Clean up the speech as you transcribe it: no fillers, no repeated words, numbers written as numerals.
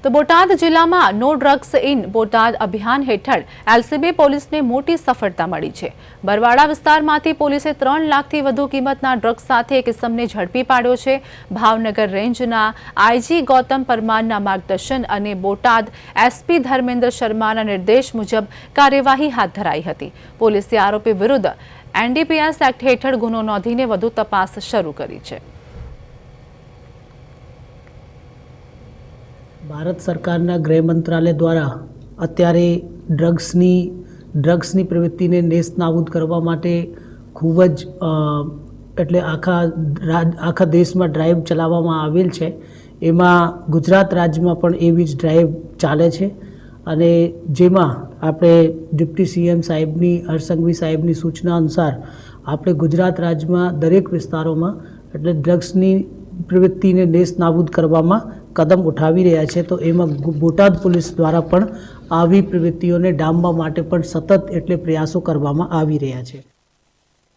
તો બોટાદ જિલ્લામાં નો drugs in Botad અભિયાન હેઠળ એલસીબી પોલીસને મોટી સફળતા મળી છે। બરવાડા વિસ્તારમાંથી પોલીસે 3 લાખથી વધુ કિંમતના ડ્રગ્સ સાથે એક ઇસમને ઝડપી પાડ્યો છે। ભાવનગર રેન્જના આઈજી ગૌતમ પરમારના માર્ગદર્શન અને બોટાદ એસપી ધર્મેન્દ્ર શર્માના નિર્દેશ મુજબ કાર્યવાહી હાથ ધરાઈ હતી। પોલીસે આરોપી વિરુદ્ધ એનડીપીએસ એક્ટ હેઠળ ગુનો નોંધીને વધુ તપાસ શરૂ કરી છે। ભારત સરકારના ગૃહ મંત્રાલય દ્વારા અત્યારે ડ્રગ્સની પ્રવૃત્તિને નેસ્તનાબૂદ કરવા માટે ખૂબ જ એટલે આખા દેશમાં ડ્રાઈવ ચલાવવામાં આવેલ છે। એમાં ગુજરાત રાજ્યમાં પણ એવી જ ડ્રાઈવ ચાલે છે અને જેમાં આપણે ડિપ્ટી સીએમ સાહેબની હર્ષસંઘવી સાહેબની સૂચના અનુસાર આપણે ગુજરાત રાજ્યમાં દરેક વિસ્તારોમાં એટલે ડ્રગ્સની પ્રવૃત્તિને નેસ્તનાબૂદ કરવામાં કદમ ઉઠાવી રહ્યા છે। તો એમાં બોટાદ પોલીસ દ્વારા પણ આવી પ્રવૃત્તિઓને ડામવા માટે પણ સતત એટલે પ્રયાસો કરવામાં આવી રહ્યા છે।